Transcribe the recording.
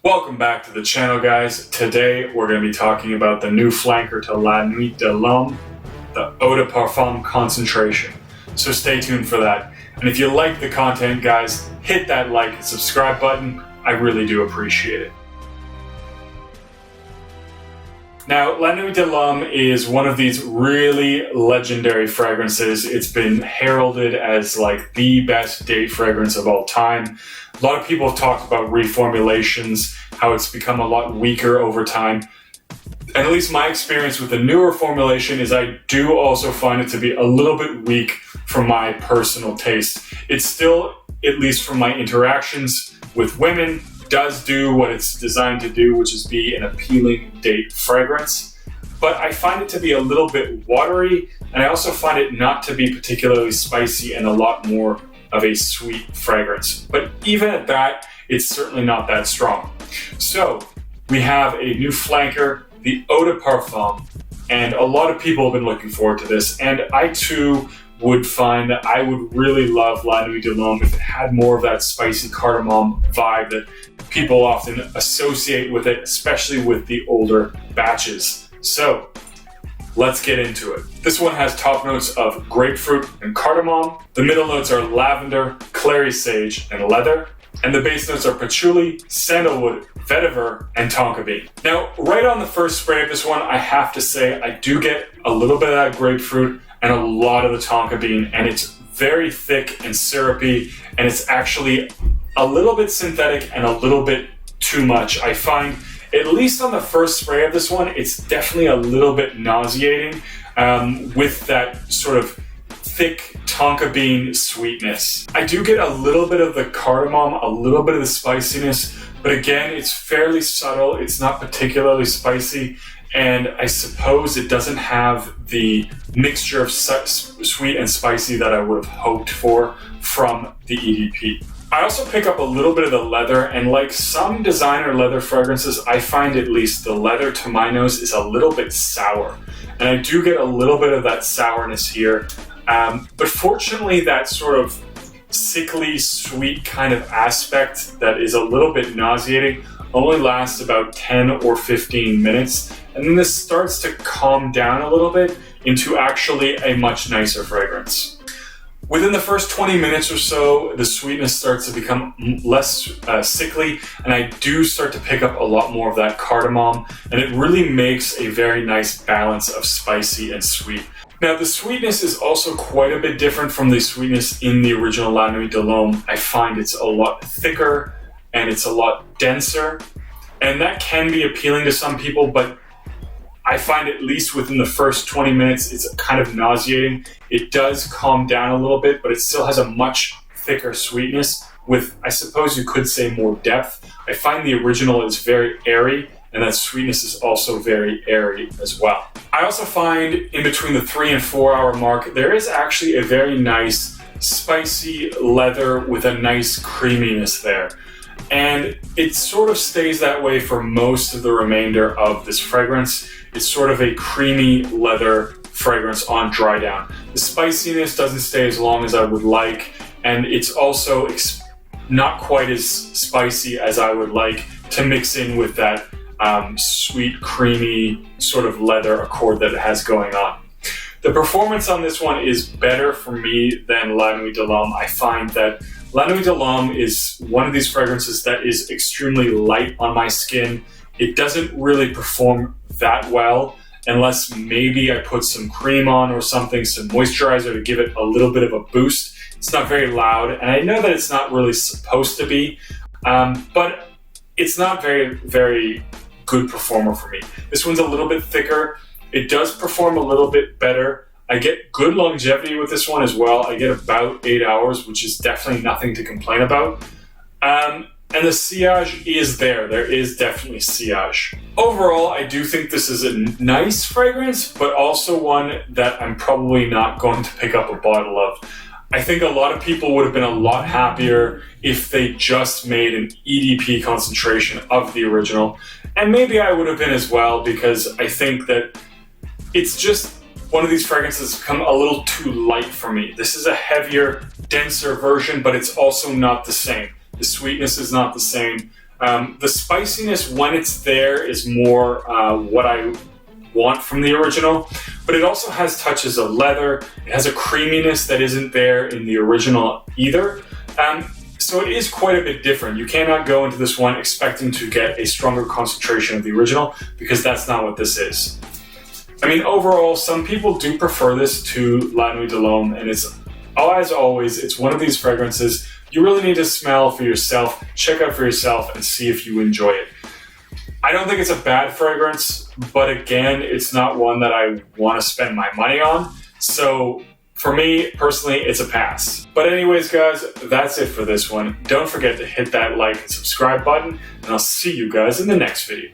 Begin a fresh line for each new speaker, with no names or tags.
Welcome back to the channel, guys. Today we're going to be talking about the new flanker to La Nuit de L'homme, the Eau de Parfum concentration. So stay tuned for that. And if you like the content, guys, hit that like and subscribe button. I really do appreciate it. Now, La Nuit de L'homme is one of these really legendary fragrances. It's been heralded as like the best date fragrance of all time. A lot of people have talked about reformulations, how it's become a lot weaker over time. And at least my experience with the newer formulation is I do also find it to be a little bit weak for my personal taste. It's still, at least from my interactions with women, does do what it's designed to do, which is be an appealing date fragrance. But I find it to be a little bit watery, and I also find it not to be particularly spicy and a lot more of a sweet fragrance. But even at that, it's certainly not that strong. So we have a new flanker, the Eau de Parfum, and a lot of people have been looking forward to this, and I too would find that I would really love La Nuit de L'homme if it had more of that spicy cardamom vibe that people often associate with it, especially with the older batches. So let's get into it. This one has top notes of grapefruit and cardamom. The middle notes are lavender, clary sage, and leather. And the base notes are patchouli, sandalwood, vetiver, and Tonka Bean. Now, right on the first spray of this one, I have to say I do get a little bit of that grapefruit and a lot of the Tonka Bean, and it's very thick and syrupy, and it's actually a little bit synthetic and a little bit too much. I find, at least on the first spray of this one, it's definitely a little bit nauseating with that sort of thick Tonka Bean sweetness. I do get a little bit of the cardamom, a little bit of the spiciness, but again, it's fairly subtle. It's not particularly spicy, and I suppose it doesn't have the mixture of sweet and spicy that I would have hoped for from the EDP. I also pick up a little bit of the leather, and like some designer leather fragrances, I find at least the leather to my nose is a little bit sour. And I do get a little bit of that sourness here. But fortunately, that sort of sickly, sweet kind of aspect that is a little bit nauseating only lasts about 10 or 15 minutes. And then this starts to calm down a little bit into actually a much nicer fragrance. Within the first 20 minutes or so, the sweetness starts to become less sickly, and I do start to pick up a lot more of that cardamom, and it really makes a very nice balance of spicy and sweet. Now, the sweetness is also quite a bit different from the sweetness in the original La Nuit de L'homme. I find it's a lot thicker and it's a lot denser, and that can be appealing to some people, but I find at least within the first 20 minutes, it's kind of nauseating. It does calm down a little bit, but it still has a much thicker sweetness with, I suppose you could say, more depth. I find the original is very airy, and that sweetness is also very airy as well. I also find in between the 3 and 4 hour mark, there is actually a very nice spicy leather with a nice creaminess there. And it sort of stays that way for most of the remainder of this fragrance. It's sort of a creamy leather fragrance on dry down. The spiciness doesn't stay as long as I would like, and it's also not quite as spicy as I would like to mix in with that sweet, creamy sort of leather accord that it has going on. The performance on this one is better for me than La Nuit de L'homme. I find that La Nuit de L'homme is one of these fragrances that is extremely light on my skin. It doesn't really perform that well unless maybe I put some cream on or something, some moisturizer to give it a little bit of a boost. It's not very loud, and I know that it's not really supposed to be, but it's not very, very good performer for me. This one's a little bit thicker. It does perform a little bit better. I get good longevity with this one as well. I get about 8 hours, which is definitely nothing to complain about. And the sillage is there. There is definitely sillage. Overall, I do think this is a nice fragrance, but also one that I'm probably not going to pick up a bottle of. I think a lot of people would have been a lot happier if they just made an EDP concentration of the original. And maybe I would have been as well, because I think that it's just one of these fragrances has become a little too light for me. This is a heavier, denser version, but it's also not the same. The sweetness is not the same. The spiciness, when it's there, is more what I want from the original, but it also has touches of leather. It has a creaminess that isn't there in the original either. So it is quite a bit different. You cannot go into this one expecting to get a stronger concentration of the original, because that's not what this is. I mean, overall, some people do prefer this to La Nuit de L'homme, and it's, as always, it's one of these fragrances you really need to smell for yourself, check out for yourself, and see if you enjoy it. I don't think it's a bad fragrance, but again, it's not one that I want to spend my money on. So for me, personally, it's a pass. But anyways, guys, that's it for this one. Don't forget to hit that like and subscribe button, and I'll see you guys in the next video.